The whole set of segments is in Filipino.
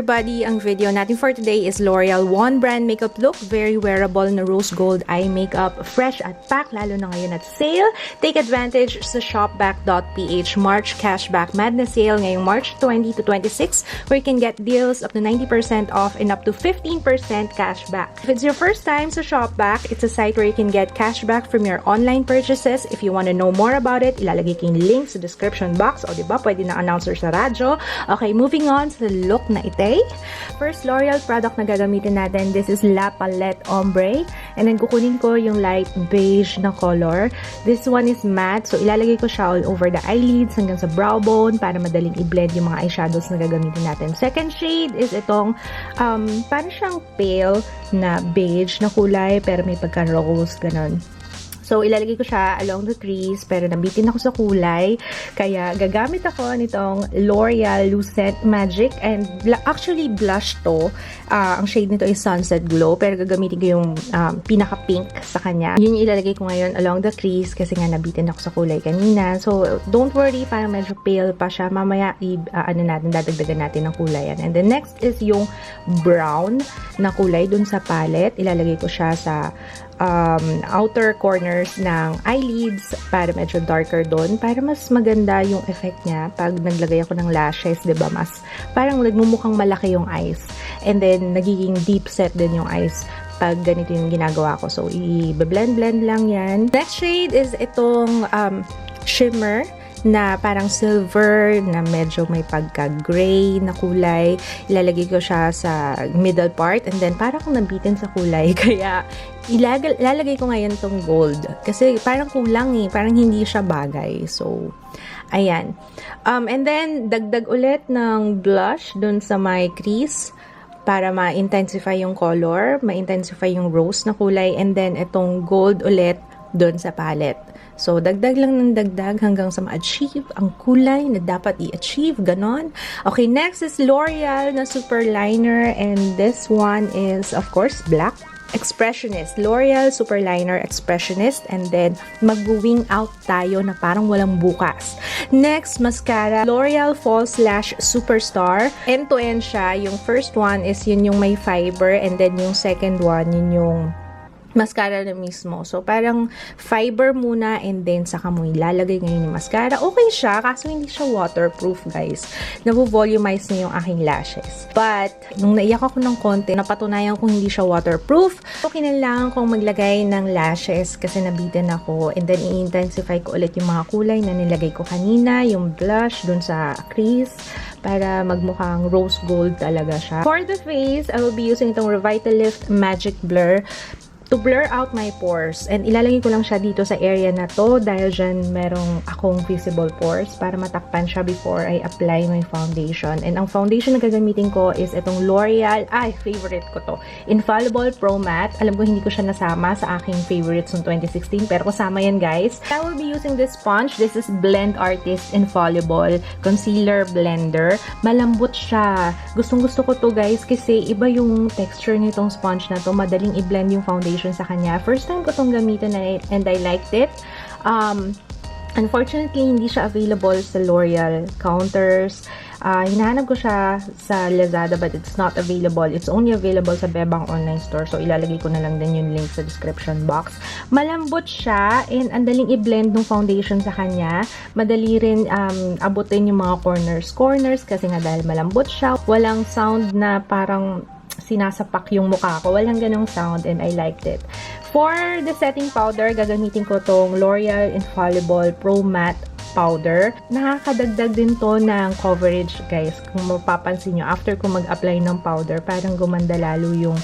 everybody! Ang video natin for today is L'Oreal One Brand Makeup Look. Very wearable na rose gold eye makeup. Fresh at pack, lalo na ngayon at sale. Take advantage sa shopback.ph March Cashback Madness Sale ngayong March 20 to 26 where you can get deals up to 90% off and up to 15% cashback. If it's your first time sa Shopback, it's a site where you can get cashback from your online purchases. If you want to know more about it, ilalagay ko yung link sa description box. O diba, pwede na announcer sa radyo. Okay, moving on sa look na ite. First L'Oreal product na gagamitin natin, this is La Palette Ombre. And then kukunin ko yung light beige na color. This one is matte, so ilalagay ko siya all over the eyelids hanggang sa brow bone para madaling i-blend yung mga eyeshadows na gagamitin natin. Second shade is itong parang siyang pale na beige na kulay pero may pagka-rose, ganun. So, ilalagay ko siya along the crease, pero nabitin ako sa kulay. Kaya, gagamit ako nitong L'Oreal Lucent Magic. And, actually, blush to. Ang shade nito is Sunset Glow. Pero, gagamitin ko yung pinaka-pink sa kanya. Yun yung ilalagay ko ngayon along the crease kasi nga nabitin ako sa kulay kanina. So, don't worry, parang medyo pale pa siya. Mamaya, dadagdagan natin ng kulay yan. And then, next is yung brown na kulay dun sa palette. Ilalagay ko siya sa outer corners ng eyelids para medyo darker doon, para mas maganda yung effect niya pag naglagay ako ng lashes, diba? Mas parang nagmumukhang malaki yung eyes. And then, nagiging deep set din yung eyes pag ganito yung ginagawa ko. So, i-blend-blend lang yan. Next shade is itong shimmer na parang silver na medyo may pagka-gray na kulay. Ilalagay ko siya sa middle part and then parang kung nabitin sa kulay. Kaya ilalagay ko ngayon tong gold. Kasi parang kulang parang hindi siya bagay. So, ayan. And then, dagdag ulit ng blush dun sa my crease para ma-intensify yung color, ma-intensify yung rose na kulay, and then itong gold ulit dun sa palette. So, dagdag lang ng dagdag hanggang sa ma-achieve ang kulay na dapat i-achieve. Ganon. Okay, next is L'Oreal na Super Liner. And this one is, of course, black. Expressionist. L'Oreal Super Liner Expressionist. And then, mag-wing out tayo na parang walang bukas. Next, mascara. L'Oreal False Lash Superstar. End-to-end siya. Yung first one is yun yung may fiber. And then, yung second one, yun yung mascara na mismo. So, parang fiber muna and then saka mo ilalagay ngayon yung mascara. Okay siya, kaso hindi siya waterproof, guys. Nabu-volumize niya yung aking lashes. But, nung naiyak ako ng konti, napatunayan kong hindi siya waterproof. So, kinailangan kong maglagay ng lashes kasi nabitin ako. And then, i-intensify ko ulit yung mga kulay na nilagay ko kanina. Yung blush dun sa crease para magmukhang rose gold talaga siya. For the face, I will be using itong Revitalift Magic Blur to blur out my pores. And ilalagay ko lang siya dito sa area na to dahil dyan merong akong visible pores para matakpan siya before I apply my foundation. And ang foundation na gagamitin ko is itong L'Oreal, favorite ko to, Infallible Pro Matte. Alam ko hindi ko siya nasama sa aking favorites ng 2016 pero kasama yan, guys. I will be using this sponge. This is Blend Artist Infallible Concealer Blender. Malambot siya. Gustong-gusto ko to, guys, kasi iba yung texture nitong sponge na to. Madaling i-blend yung foundation sa kanya. First time ko itong gamitin and I liked it. Unfortunately, hindi siya available sa L'Oreal counters. Hinahanap ko siya sa Lazada but it's not available. It's only available sa Bebang online store. So, ilalagay ko na lang din yung link sa description box. Malambot siya and ang daling i-blend ng foundation sa kanya. Madali rin abutin yung mga corners kasi nga dahil malambot siya. Walang sound na parang sinasapak yung mukha ko. Walang ganong sound and I liked it. For the setting powder, gagamitin ko tong L'Oreal Infallible Pro Matte Powder. Nakakadagdag din to ng coverage, guys. Kung mapapansin nyo, after ko mag-apply ng powder, parang gumanda lalo yung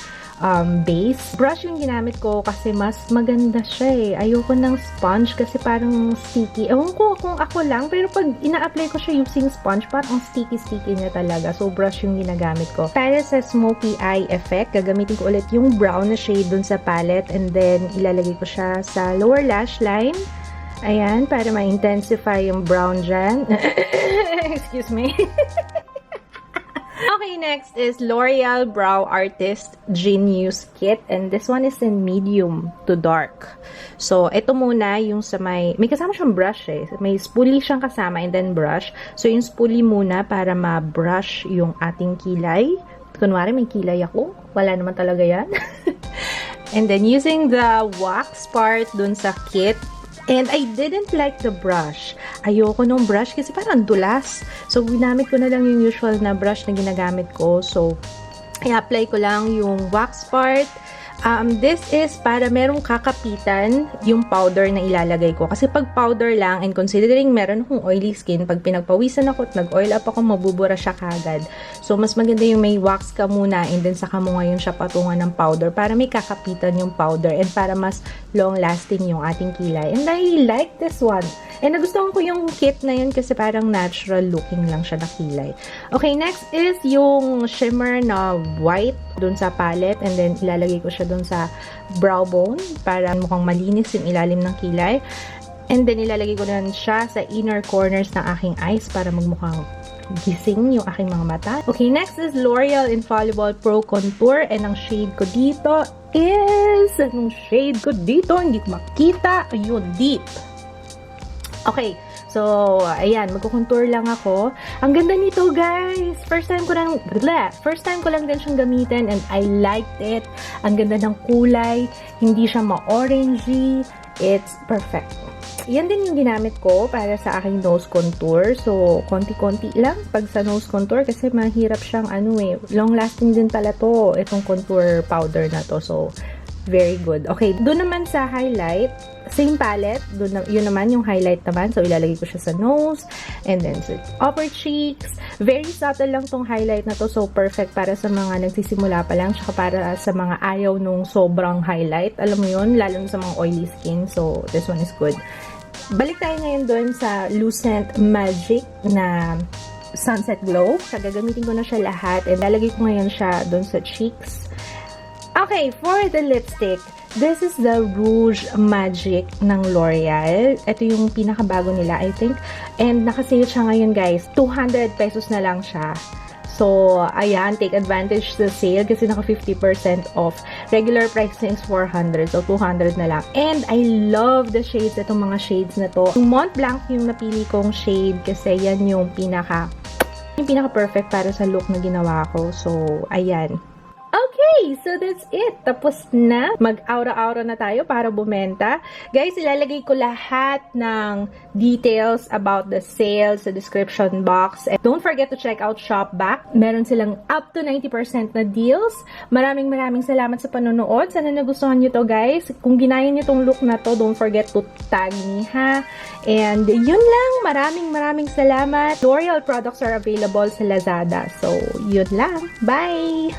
base. Brush yung ginamit ko kasi mas maganda siya Ayoko ng sponge kasi parang sticky. Ewan ko kung ako lang, pero pag ina-apply ko siya using sponge, parang sticky-sticky niya talaga. So, brush yung ginagamit ko. Para sa smoky eye effect, gagamitin ko ulit yung brown na shade dun sa palette and then ilalagay ko siya sa lower lash line. Ayan, para ma-intensify yung brown dyan. Excuse me. Okay, next is L'Oreal Brow Artist Genius Kit. And this one is in medium to dark. So, ito muna yung sa may kasama siyang brush May spoolie siyang kasama and then brush. So, yung spoolie muna para ma-brush yung ating kilay. kunwari may kilay ako. Wala naman talaga yan. And then, using the wax part dun sa kit. And I didn't like the brush. Ayoko nung brush kasi parang dulas. So, ginamit ko na lang yung usual na brush na ginagamit ko. So, i-apply ko lang yung wax part. This is para merong kakapitan yung powder na ilalagay ko. Kasi pag powder lang, and considering meron akong oily skin, pag pinagpawisan ako at nag-oil up ako, mabubura siya kagad. So, mas maganda yung may wax ka muna and then saka mo ngayon siya patungan ng powder para may kakapitan yung powder and para mas long-lasting yung ating kilay. And I like this one. And nagustuhan ko yung kit na yun kasi parang natural looking lang siya na kilay. Okay, next is yung shimmer na white dun sa palette and then ilalagay ko siya dun sa brow bone para mukhang malinis yung ilalim ng kilay. And then ilalagay ko na siya sa inner corners ng aking eyes para magmukhang gising yung aking mga mata. Okay, next is L'Oreal Infallible Pro Contour and ang shade ko dito is hindi ko makita. Ayun, deep. Okay, so, ayan, magkukontour lang ako. Ang ganda nito, guys! First time ko lang din siyang gamitin and I liked it. Ang ganda ng kulay, hindi siya ma-orangey. It's perfect. Yan din yung ginamit ko para sa aking nose contour. So, konti-konti lang pag sa nose contour kasi mahirap siyang long-lasting din pala to, itong contour powder na to. So, very good. Okay, doon naman sa highlight, same palette, yun naman yung highlight naman. So, ilalagay ko siya sa nose and then sa upper cheeks. Very subtle lang tong highlight na to. So, perfect para sa mga nagsisimula pa lang. Tsaka para sa mga ayaw nung sobrang highlight. Alam mo yun, lalo sa mga oily skin. So, this one is good. Balik tayo ngayon doon sa Lucent Magic na Sunset Glow. Gagamitin ko na siya lahat and lalagay ko ngayon siya doon sa cheeks. Okay, for the lipstick, this is the Rouge Magic ng L'Oreal. Ito yung pinakabago nila, I think. And nakasale siya ngayon, guys. 200 pesos na lang siya. So, ayan, take advantage sa sale kasi naka 50% off. Regular price is 400, so 200 na lang. And I love the shades, itong mga shades na to. Yung Mont Blanc yung napili kong shade kasi yan yung pinaka-perfect para sa look na ginawa ko. So, ayan. Okay, so that's it. Tapos na. Mag-aura-aura na tayo para bumenta. Guys, ilalagay ko lahat ng details about the sale sa description box. And don't forget to check out Shopback. Meron silang up to 90% na deals. Maraming salamat sa panonood. Sana nagustuhan nyo to, guys. Kung ginaya nyo tong look na to, don't forget to tag me, ha? And yun lang. Maraming salamat. L'Oreal products are available sa Lazada. So, yun lang. Bye!